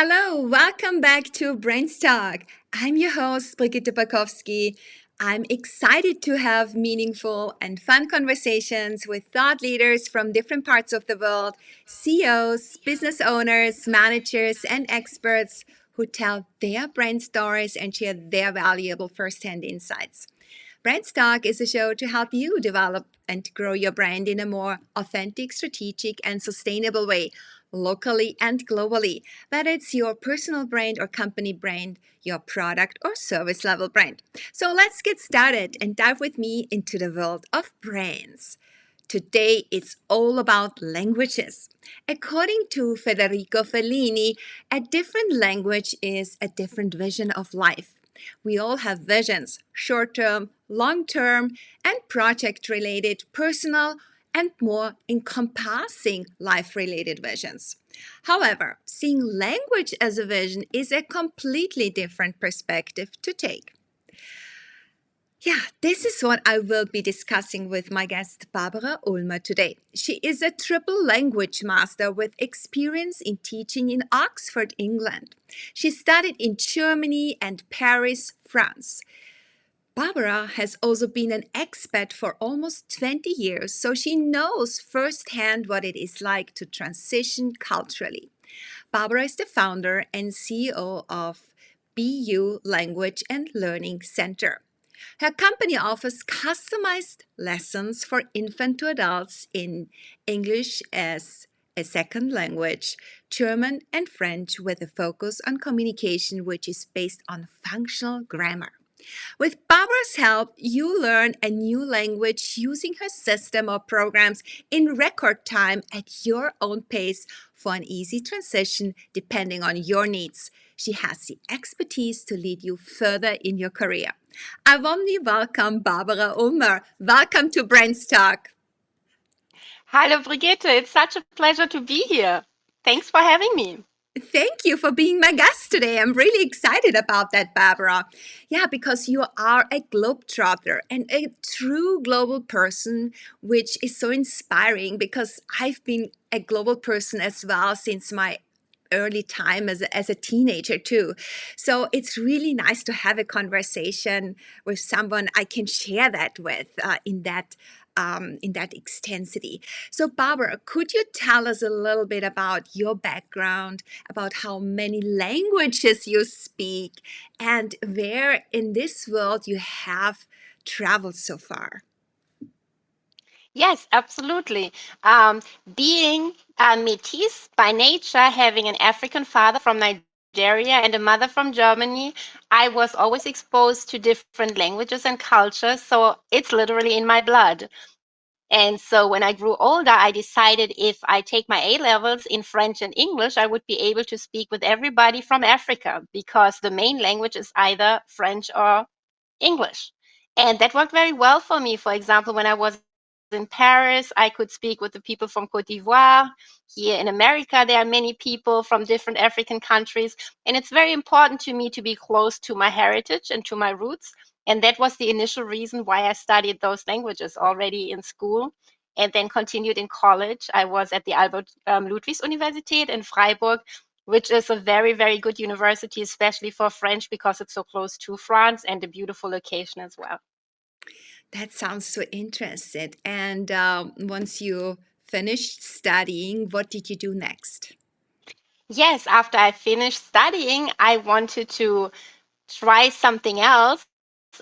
Hello, welcome back to BrandsTalk. I'm your host, Brigitte Bojkowszky. I'm excited to have meaningful and fun conversations with thought leaders from different parts of the world, CEOs, business owners, managers, and experts who tell their brand stories and share their valuable firsthand insights. BrandsTalk is a show to help you develop and grow your brand in a more authentic, strategic, and sustainable way, locally and globally, whether it's your personal brand or company brand, your product or service level brand. So let's get started and dive with me into the world of brands. Today, it's all about languages. According to Federico Felllini, a different language is a different vision of life. We all have visions, short term, long term, and project related, personal, and more encompassing life related visions. However, seeing language as a vision is a completely different perspective to take. Yeah, this is what I will be discussing with my guest Barbara Ulmer today. She is a triple language master with experience in teaching in Oxford, England. She studied in Germany and Paris, France. Barbara has also been an expat for almost 20 years, so she knows firsthand what it is like to transition culturally. Barbara is the founder and CEO of BU Language and Learning Center. Her company offers customized lessons for infant to adults in English as a second language, German and French with a focus on communication which is based on functional grammar. With Barbara's help, you learn a new language using her system or programs in record time at your own pace for an easy transition depending on your needs. She has the expertise to lead you further in your career. I warmly welcome Barbara Ulmer. Welcome to BrandsTalk. Hello, Brigitte. It's such a pleasure to be here. Thanks for having me. Thank you for being my guest today. I'm really excited about that, Barbara. Yeah, because you are a globetrotter and a true global person, which is so inspiring because I've been a global person as well since my early time as a teenager too. So it's really nice to have a conversation with someone I can share that with in that extensity. So Barbara, could you tell us a little bit about your background, about how many languages you speak, and where in this world you have traveled so far? Yes, absolutely. Being a Métis by nature, having an African father from Nigeria and a mother from Germany, I was always exposed to different languages and cultures. So it's literally in my blood. And so when I grew older, I decided if I take my A levels in French and English, I would be able to speak with everybody from Africa because the main language is either French or English. And that worked very well for me. For example, when I was in Paris, I could speak with the people from Cote d'Ivoire. Here in America, there are many people from different African countries. And it's very important to me to be close to my heritage and to my roots. And that was the initial reason why I studied those languages already in school and then continued in college. I was at the Albert Ludwigs Universität in Freiburg, which is a very, very good university, especially for French because it's so close to France and a beautiful location as well. That sounds so interesting. And once you finished studying, what did you do next? Yes, after I finished studying, I wanted to try something else.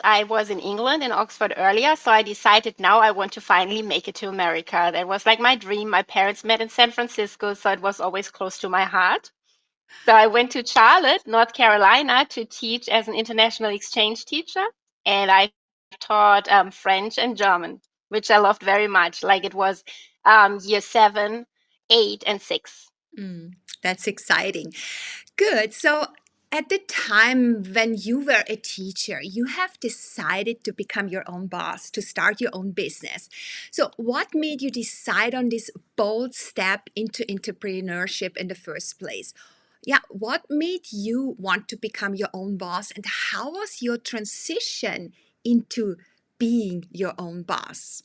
I was in England, in Oxford earlier, so I decided now I want to finally make it to America. That was like my dream. My parents met in San Francisco, so it was always close to my heart. So I went to Charlotte, North Carolina, to teach as an international exchange teacher, and I taught French and German, which I loved very much. Like it was year 7, 8, and 6. Mm, that's exciting. Good. So, at the time when you were a teacher, you have decided to become your own boss, to start your own business. So, what made you decide on this bold step into entrepreneurship in the first place? Yeah, what made you want to become your own boss, and how was your transition into being your own boss?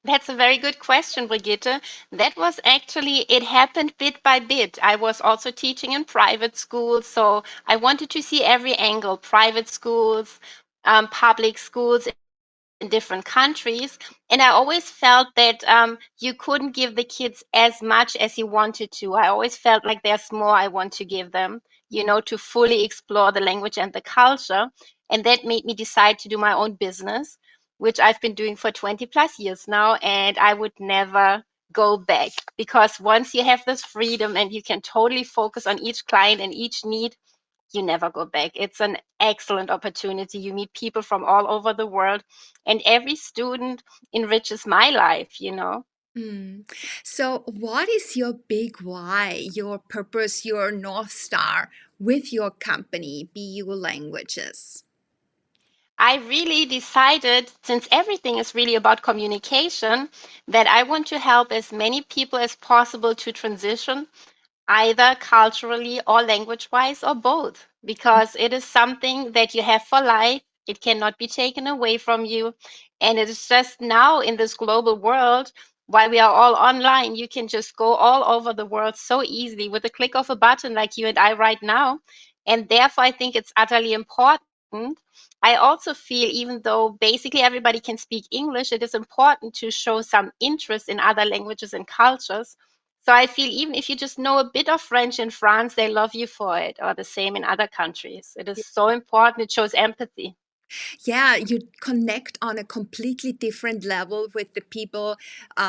That's a very good question, Brigitte. That was actually, it happened bit by bit. I was also teaching in private schools, so I wanted to see every angle, private schools, public schools in different countries. And I always felt that you couldn't give the kids as much as you wanted to. I always felt like there's more I want to give them, to fully explore the language and the culture. And that made me decide to do my own business, which I've been doing for 20 plus years now. And I would never go back, because once you have this freedom and you can totally focus on each client and each need, you never go back. It's an excellent opportunity. You meet people from all over the world, and every student enriches my life. Mm. So, what is your big why, your purpose, your North Star with your company, BU Languages? I really decided, since everything is really about communication, that I want to help as many people as possible to transition, either culturally or language wise or both, because it is something that you have for life. It cannot be taken away from you. And it is just now in this global world, while we are all online, you can just go all over the world so easily with a click of a button, like you and I right now. And therefore, I think it's utterly important. I also feel, even though basically everybody can speak English, it is important to show some interest in other languages and cultures. So I feel even if you just know a bit of French in France, they love you for it, or the same in other countries. It is so important. It shows empathy. Yeah, you connect on a completely different level with the people,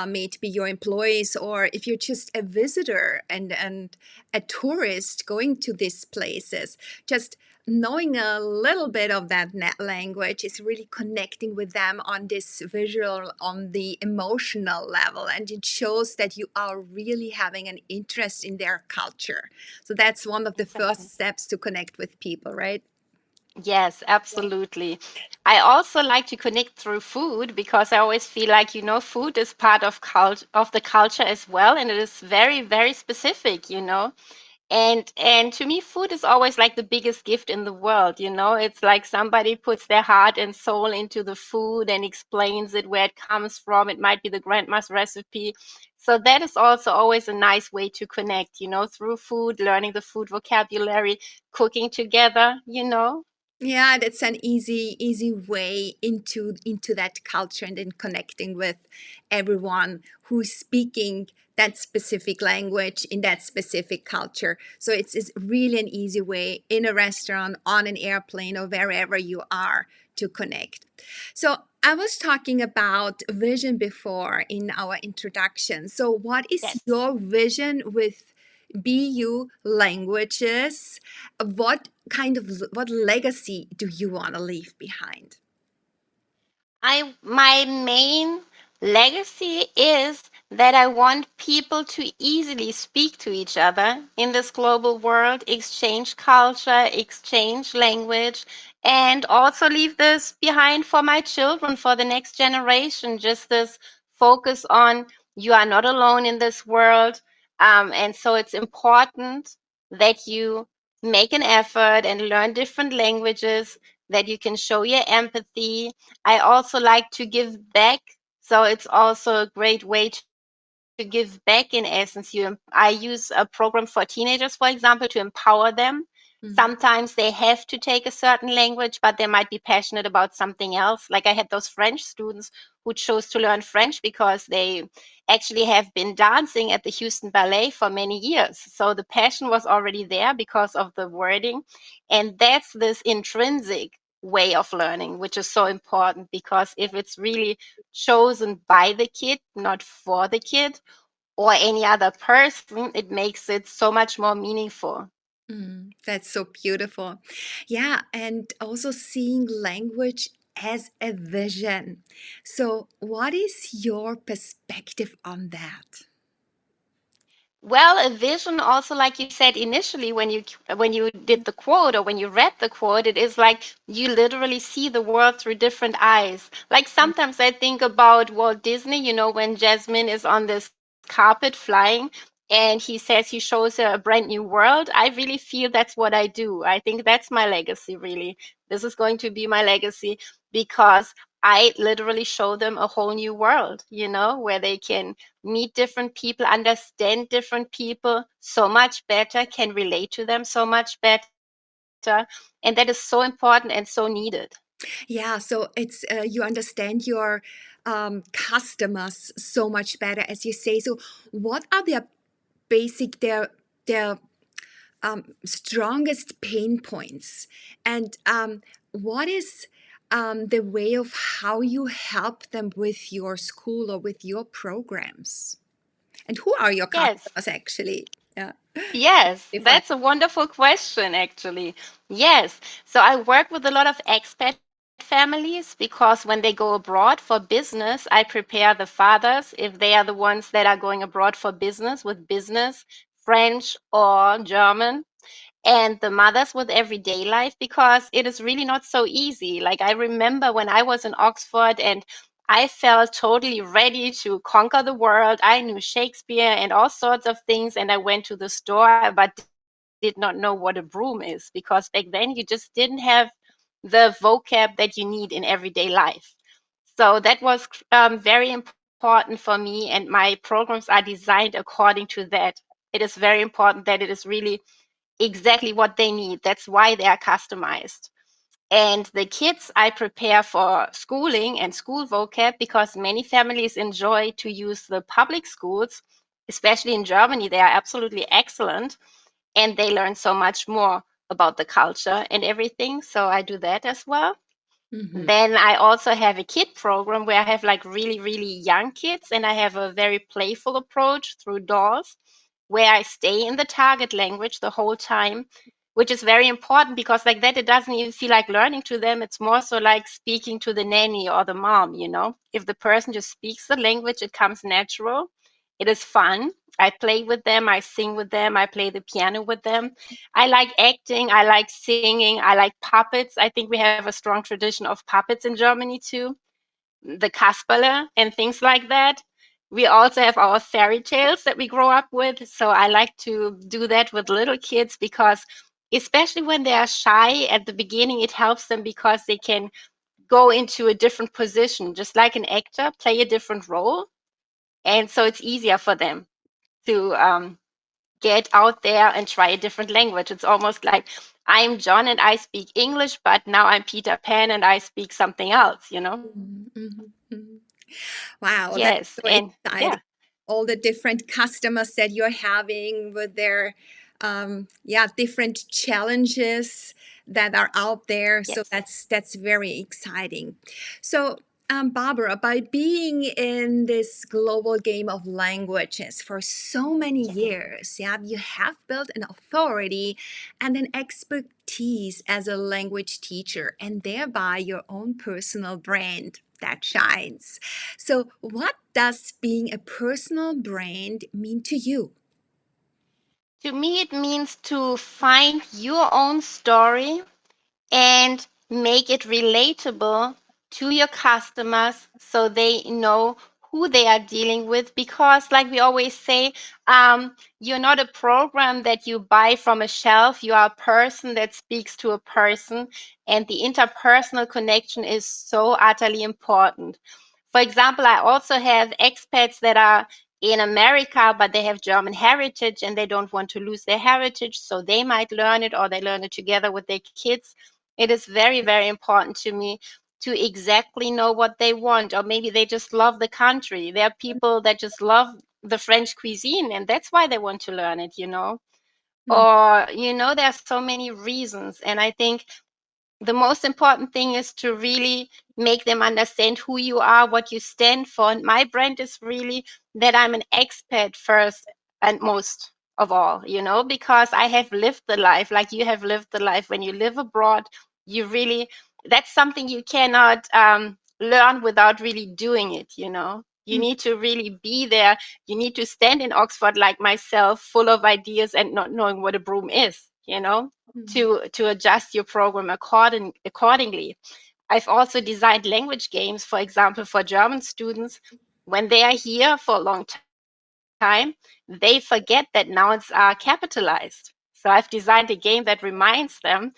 may it be your employees, or if you're just a visitor and a tourist going to these places. Just knowing a little bit of that language is really connecting with them on this visual, on the emotional level, and it shows that you are really having an interest in their culture. So that's one of the Exactly. first steps to connect with people, right? Yes, absolutely. I also like to connect through food, because I always feel like, food is part of the culture as well, and it is very, very specific. And to me, food is always like the biggest gift in the world. It's like somebody puts their heart and soul into the food and explains it, where it comes from. It might be the grandma's recipe. So that is also always a nice way to connect, through food, learning the food vocabulary, cooking together. Yeah, that's an easy way into that culture and then connecting with everyone who's speaking that specific language in that specific culture. So it's really an easy way in a restaurant, on an airplane, or wherever you are to connect. So I was talking about vision before in our introduction. So what is Yes. your vision with BU languages? What legacy do you want to leave behind? My main legacy is that I want people to easily speak to each other in this global world, exchange culture, exchange language, and also leave this behind for my children, for the next generation. Just this focus on, you are not alone in this world. And so it's important that you make an effort and learn different languages, that you can show your empathy. I also like to give back. So it's also a great way to give back in essence. I use a program for teenagers, for example, to empower them. Mm, Sometimes they have to take a certain language, but they might be passionate about something else. Like I had those French students who chose to learn French because they actually have been dancing at the Houston Ballet for many years. So the passion was already there because of the wording. And that's this intrinsic way of learning, which is so important, because if it's really chosen by the kid, not for the kid or any other person, it makes it so much more meaningful. that's so beautiful. Yeah, and also seeing language as a vision. So, what is your perspective on that? Well, a vision also, like you said initially, when you did the quote or when you read the quote, it is like you literally see the world through different eyes. Like sometimes I think about Walt Disney, when Jasmine is on this carpet flying, and he says he shows her a brand new world. I really feel that's what I do. I think that's my legacy, really. This is going to be my legacy because I literally show them a whole new world, where they can meet different people, understand different people so much better, can relate to them so much better. And that is so important and so needed. Yeah, so it's you understand your customers so much better, as you say. So, what are their strongest pain points, and what is the way of how you help them with your school or with your programs? And who are your Yes. customers actually? Yeah, Yes, define. that's a wonderful question, actually. Yes. So I work with a lot of expat families because when they go abroad for business, I prepare the fathers if they are the ones that are going abroad for business with business, French or German, and the mothers with everyday life because it is really not so easy. Like I remember when I was in Oxford and I felt totally ready to conquer the world. I knew Shakespeare and all sorts of things, and I went to the store but did not know what a broom is because back then you just didn't have the vocab that you need in everyday life. So that was very important for me, and my programs are designed according to that. It is very important that it is really exactly what they need. That's why they are customized. And the kids I prepare for schooling and school vocab because many families enjoy to use the public schools, especially in Germany. They are absolutely excellent and they learn so much more about the culture and everything. So I do that as well. Mm-hmm. Then I also have a kid program where I have like really, really young kids, and I have a very playful approach through dolls where I stay in the target language the whole time, which is very important because like that it doesn't even feel like learning to them. It's more so like speaking to the nanny or the mom. If the person just speaks the language, it comes natural. It is fun. I play with them, I sing with them, I play the piano with them. I like acting, I like singing, I like puppets. I think we have a strong tradition of puppets in Germany too, the Kasperle and things like that. We also have our fairy tales that we grow up with. So I like to do that with little kids because, especially when they are shy at the beginning, it helps them because they can go into a different position, just like an actor, play a different role. And so it's easier for them to get out there and try a different language. It's almost like I'm John and I speak English, but now I'm Peter Pan and I speak something else. Mm-hmm. Wow, that's Yes. so And exciting. yeah, All the different customers that you're having with their, yeah, different challenges that are out there. So yes, that's very exciting. So, Barbara, by being in this global game of languages for so many yes, years, yeah, you have built an authority and an expertise as a language teacher, and thereby your own personal brand that shines. So, what does being a personal brand mean to you? to me, it means to find your own story and make it relatable to your customers so they know who they are dealing with. Because, like we always say, you're not a program that you buy from a shelf, you are a person that speaks to a person, and the interpersonal connection is so utterly important. For example, I also have expats that are in America, but they have German heritage and they don't want to lose their heritage, so they might learn it or they learn it together with their kids. It is very, very important to me to exactly know what they want, or maybe they just love the country. There are people that just love the French cuisine and that's why they want to learn it. Mm, Or, there are so many reasons. And I think the most important thing is to really make them understand who you are, what you stand for. And my brand is really that I'm an expat first and most of all, because I have lived the life like you have lived the life. When you live abroad, you really, that's something you cannot learn without really doing it. You mm, need to really be there. You need to stand in Oxford like myself, full of ideas and not knowing what a broom is, mm, to adjust your program accordingly. I've also designed language games, for example, for German students when they are here for a long time. time, they forget that nouns are capitalized. So I've designed a game that reminds them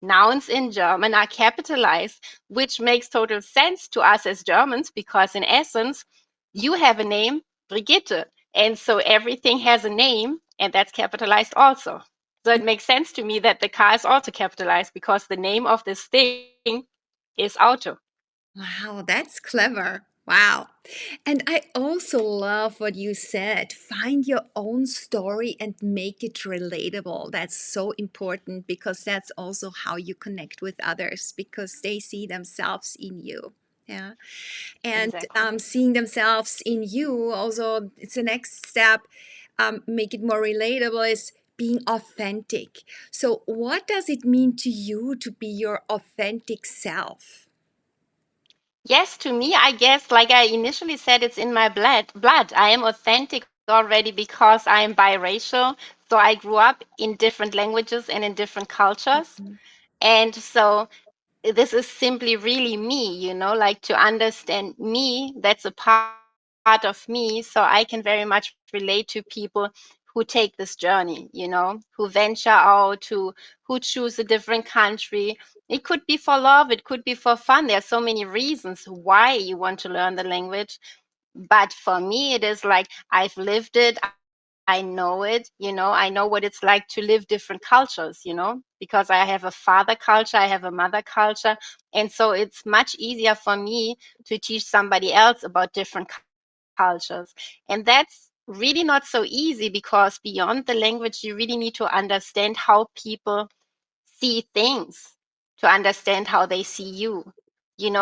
nouns in German are capitalized, which makes total sense to us as Germans because, in essence, you have a name, Brigitte. And so everything has a name, and that's capitalized also. So it makes sense to me that the car is also capitalized because the name of this thing is auto. Wow, that's clever. Wow. And I also love what you said. Find your own story and make it relatable. That's so important because that's also how you connect with others because they see themselves in you. Yeah. And Exactly. seeing themselves in you, also, it's the next step. Make it more relatable is being authentic. So, what does it mean to you to be your authentic self? Yes, to me, I guess, like I initially said, it's in my blood. I am authentic already because I am biracial. So I grew up in different languages and in different cultures. And so this is simply really me, like to understand me, that's a part of me. So I can very much relate to people who take this journey, who venture out, who choose a different country. It could be for love, it could be for fun. There are so many reasons why you want to learn the language. But for me, it is like I've lived it. I know it. I know what it's like to live different cultures, because I have a father culture, I have a mother culture. And so it's much easier for me to teach somebody else about different cultures. And that's really not so easy because beyond the language, you really need to understand how people see things, to understand how they see you,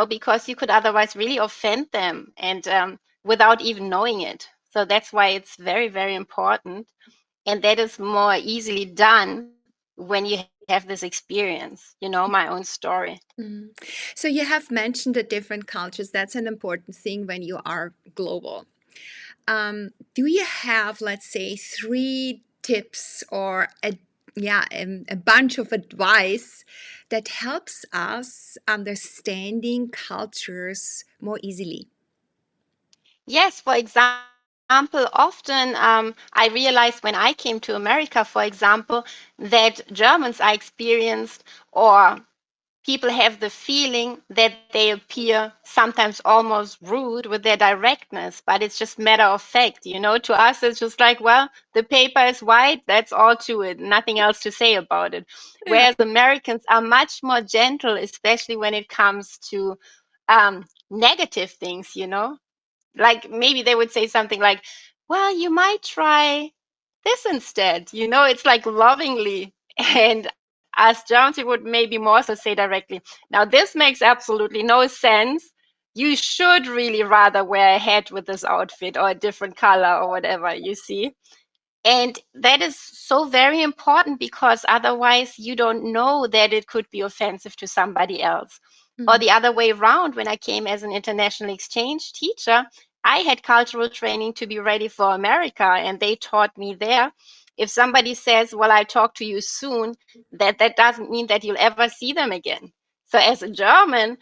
because you could otherwise really offend them and without even knowing it. So that's why it's very, very important. And that is more easily done when you have this experience, my own story. Mm. So you have mentioned the different cultures. That's an important thing when you are global. Do you have, let's say, three tips or a bunch of advice that helps us understanding cultures more easily? Yes, for example, often I realized when I came to America, for example, that Germans are experienced or people have the feeling that they appear sometimes almost rude with their directness, but it's just matter of fact. To us, it's just like, well, the paper is white, that's all to it, nothing else to say about it. Yeah. Whereas Americans are much more gentle, especially when it comes to negative things. Like maybe they would say something like, well, you might try this instead. It's like lovingly. And as Jones, he would maybe more so say directly, now this makes absolutely no sense. You should really rather wear a hat with this outfit or a different color or whatever, you see. And that is so very important because otherwise you don't know that it could be offensive to somebody else. Or Mm. the other way around, when I came as an international exchange teacher, I had cultural training to be ready for America, and they taught me there. If somebody says, well, I'll talk to you soon, that doesn't mean that you'll ever see them again. So as a German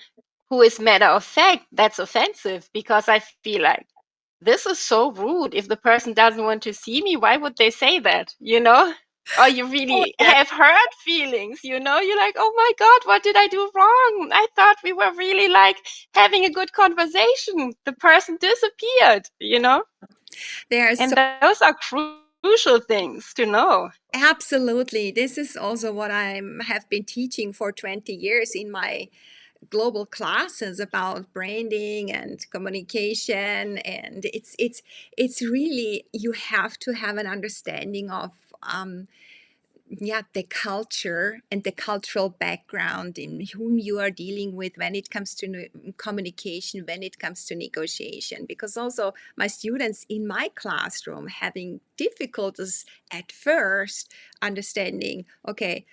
who is matter of fact, that's offensive because I feel like this is so rude. If the person doesn't want to see me, why would they say that? Or you Oh, really yeah. have hurt feelings. You're like, oh my God, what did I do wrong? I thought we were really like having a good conversation. The person disappeared. There are so And those are crucial things to know. absolutely. This is also what I have been teaching for 20 years in my global classes about branding and communication, and it's really, you have to have an understanding of the culture and the cultural background in whom you are dealing with when it comes to communication, when it comes to negotiation. Because also my students in my classroom having difficulties at first understanding, okay,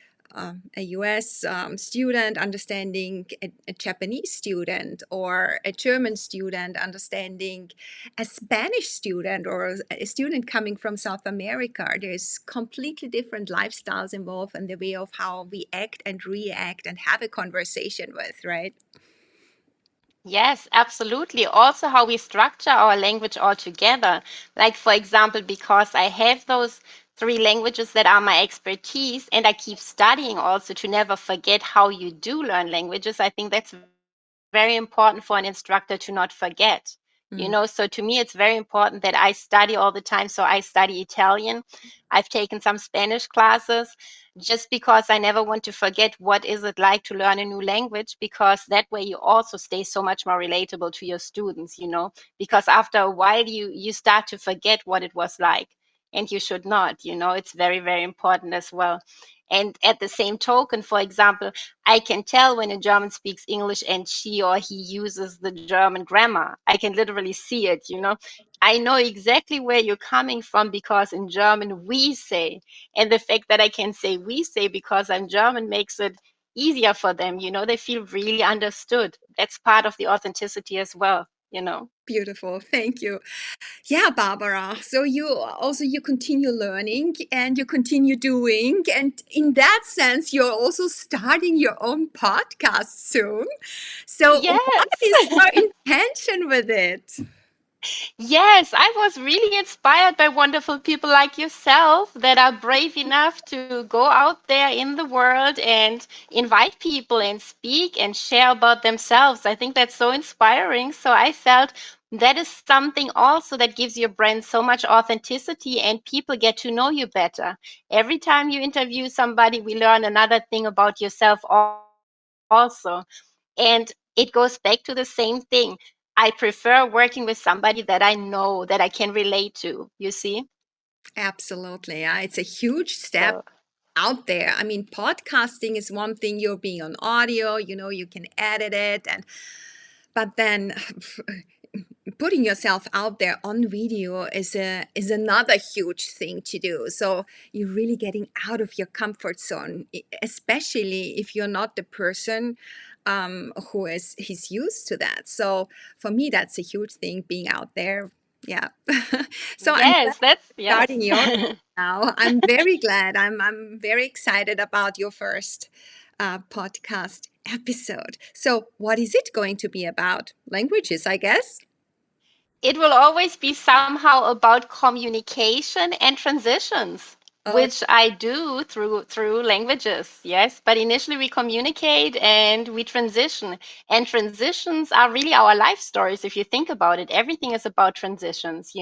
a US student understanding a Japanese student, or a German student understanding a Spanish student, or a student coming from South America. There's completely different lifestyles involved and the way of how we act and react and have a conversation with, right? Yes, absolutely. Also, how we structure our language altogether. Like, for example, because I have those three languages that are my expertise, and I keep studying also to never forget how you do learn languages. I think that's very important for an instructor to not forget. So to Mm, me, it's very important that I study all the time. So I study Italian. I've taken some Spanish classes just because I never want to forget what is it like to learn a new language, because that way you also stay so much more relatable to your students, because after a while you start to forget what it was like, and you should not. It's very, very important as well. And at the same token, for example, I can tell when a German speaks English and she or he uses the German grammar. I can literally see it. I know exactly where you're coming from because in German we say. And the fact that I can say we say because I'm German makes it easier for them. They feel really understood. That's part of the authenticity as well. beautiful. Thank you. Yeah, Barbara. So you continue learning and you continue doing, and in that sense, you're also starting your own podcast soon. So what Yes. is your intention with it? Yes, I was really inspired by wonderful people like yourself that are brave enough to go out there in the world and invite people and speak and share about themselves. I think that's so inspiring. So I felt that is something also that gives your brand so much authenticity and people get to know you better. Every time you interview somebody, we learn another thing about yourself also. And it goes back to the same thing. I prefer working with somebody that I know, that I can relate to, you see? Absolutely. Yeah, it's a huge So, step out there. I mean, podcasting is one thing, you're being on audio, you can edit it, and but then putting yourself out there on video is another huge thing to do. So you're really getting out of your comfort zone, especially if you're not the person he's used to that. So for me, that's a huge thing, being out there. Yeah. So I'm glad yes, that's, you're yes. starting your now. I'm very glad. I'm very excited about your first podcast episode. So what is it going to be about? Languages, I guess. It will always be somehow about communication and transitions, Oh, which I do through languages. Yes, but initially we communicate and we transition. And transitions are really our life stories if you think about it. Everything is about transitions.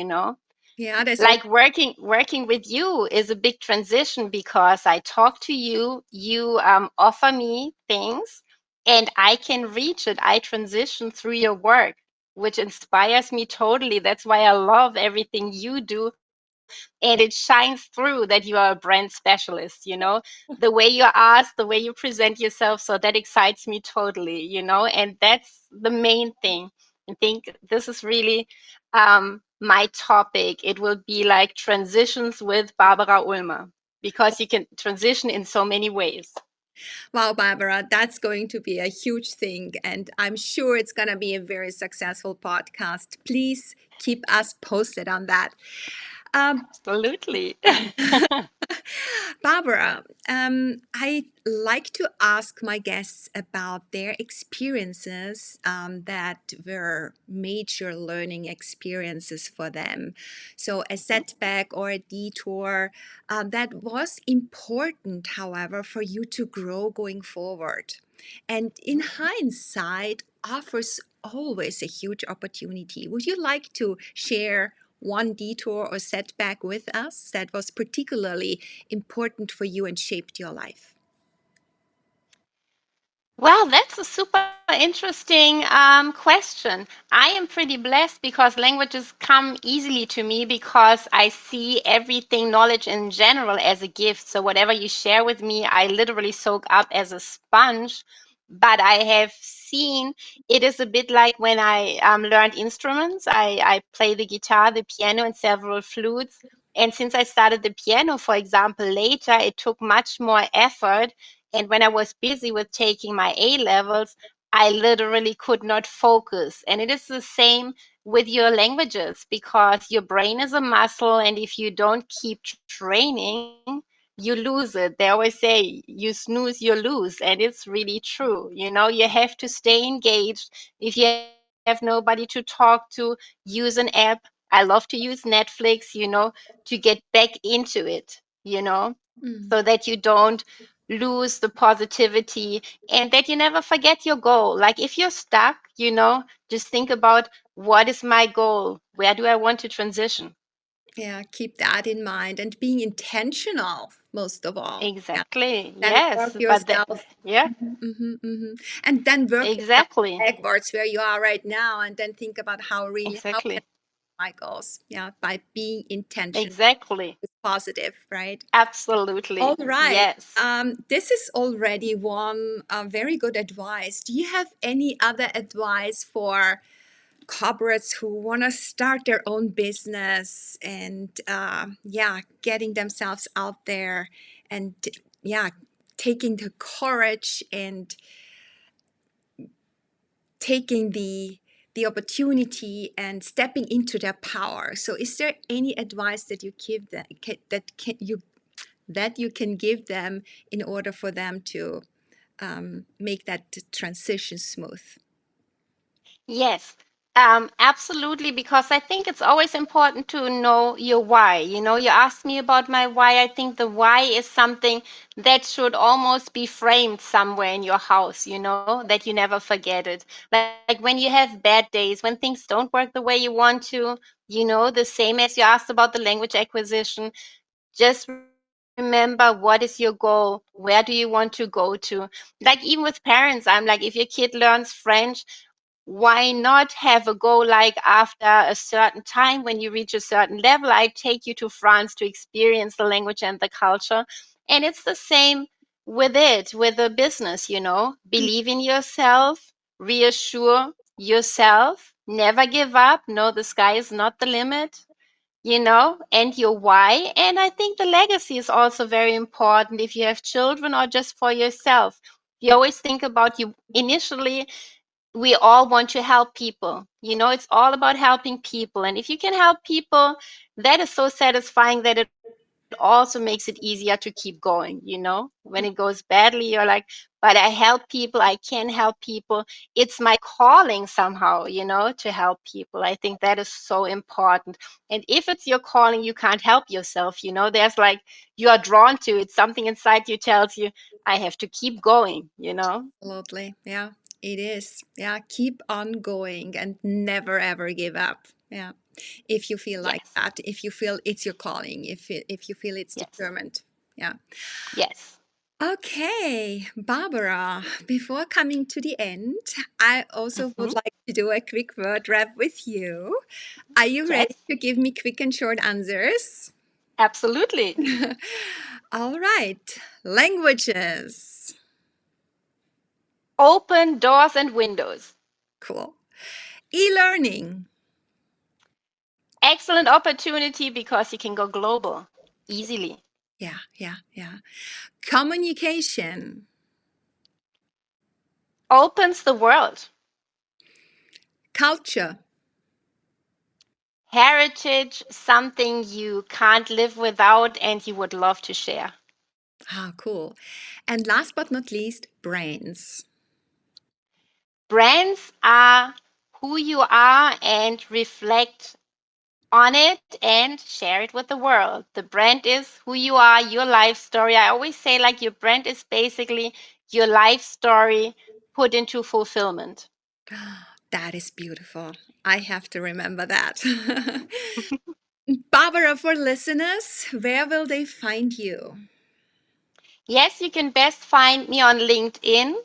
yeah, there's all. Like working with you is a big transition because I talk to you, you offer me things, and I can reach it. I transition through your work, which inspires me totally. That's why I love everything you do, and it shines through that you are a brand specialist. The way you ask, the way you present yourself, so that excites me totally, and that's the main thing. I think this is really my topic. It will be like transitions with Barbara Ulmer, because you can transition in so many ways. Wow, Barbara, that's going to be a huge thing. And I'm sure it's going to be a very successful podcast. Please keep us posted on that. Um, Absolutely. Barbara, I like to ask my guests about their experiences that were major learning experiences for them. So, a setback or a detour that was important, however, for you to grow going forward. And in hindsight, offers always a huge opportunity. Would you like to share one detour or setback with us that was particularly important for you and shaped your life? Well, that's a super interesting question. I am pretty blessed because languages come easily to me because I see everything, knowledge in general, as a gift. So, whatever you share with me, I literally soak up as a sponge. But I have seen it is a bit like when I learned instruments. I play the guitar, the piano, and several flutes. And since I started the piano, for example, later, it took much more effort, and when I was busy with taking my A levels, I literally could not focus. And it is the same with your languages because your brain is a muscle. And if you don't keep training, you lose it. They always say you snooze, you lose. And it's really true. You have to stay engaged. If you have nobody to talk to, use an app. I love to use Netflix, to get back into it, Mm. so that you don't lose the positivity and that you never forget your goal. Like if you're stuck, just think about, what is my goal? Where do I want to transition? Yeah, keep that in mind and being intentional most of all. Yeah, Exactly. then work Yes. But that, yourself. yeah, And then work yourself exactly. backwards where you are right now, and then think about how can Exactly. my goals. Yeah, by being intentional, Exactly. positive, right? All Absolutely. right. Yes. This is already one very good advice. Do you have any other advice for corporates who want to start their own business and yeah, getting themselves out there and yeah, taking the courage and taking the opportunity and stepping into their power? So is there any advice that you give them that you can give them in order for them to make that transition smooth? Yes, absolutely. Because I think it's always important to know your why. You asked me about my why. I think the why is something that should almost be framed somewhere in your house, that you never forget it. Like when you have bad days, when things don't work the way you want to, the same as you asked about the language acquisition, just remember, what is your goal? Where do you want to go to? Like even with parents, I'm like, if your kid learns French, why not have a goal like after a certain time when you reach a certain level, I take you to France to experience the language and the culture. And it's the same with the business, believe in yourself, reassure yourself, never give up. No, the sky is not the limit, and your why. And I think the legacy is also very important if you have children or just for yourself. You always think about, you initially, we all want to help people. It's all about helping people. And if you can help people, that is so satisfying that it also makes it easier to keep going. When it goes badly, you're like, but I help people, I can help people. It's my calling somehow, to help people. I think that is so important. And if it's your calling, you can't help yourself. There's like, you are drawn to it. Something inside you tells you, I have to keep going. Absolutely. Yeah, it is. Yeah, keep on going and never ever give up. Yeah. If you feel like Yes. that, if you feel it's your calling, if you feel it's Yes. determined. Yeah. Yes. Okay, Barbara, before coming to the end, I also would Hmm. like to do a quick word wrap with you. Are you ready Yes. to give me quick and short answers? Absolutely. All right. Languages. Open doors and windows. Cool. E-learning. Excellent opportunity because you can go global easily. Yeah, yeah, yeah. Communication. Opens the world. Culture. Heritage, something you can't live without and you would love to share. Ah, cool. And last but not least, brains. Brands are who you are and reflect on it and share it with the world. The brand is who you are, your life story. I always say, like, your brand is basically your life story put into fulfillment. That is beautiful. I have to remember that. Barbara, for listeners, where will they find you? Yes, you can best find me on LinkedIn,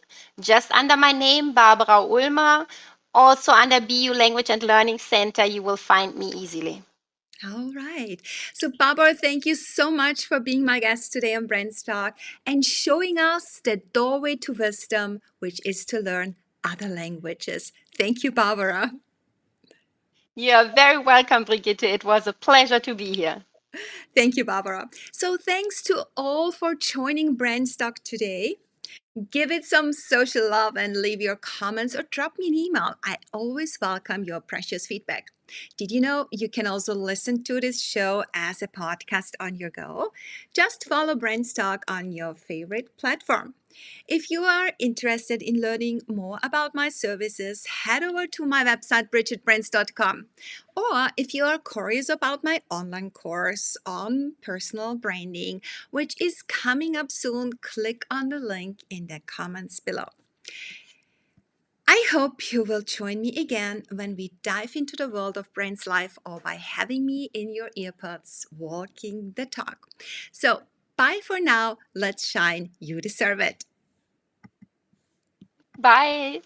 just under my name, Barbara Ulmer. Also under BU Language and Learning Center, you will find me easily. All right. So, Barbara, thank you so much for being my guest today on BrandsTalk and showing us the doorway to wisdom, which is to learn other languages. Thank you, Barbara. You are very welcome, Brigitte. It was a pleasure to be here. Thank you, Barbara. So, thanks to all for joining BrandsTalk today. Give it some social love and leave your comments or drop me an email. I always welcome your precious feedback. Did you know you can also listen to this show as a podcast on your go? Just follow BrandsTalk on your favorite platform. If you are interested in learning more about my services, head over to my website, brigittebrands.com. Or if you are curious about my online course on personal branding, which is coming up soon, click on the link in the comments below. I hope you will join me again when we dive into the world of brands life or by having me in your earbuds walking the talk. So, bye for now. Let's shine. You deserve it. Bye.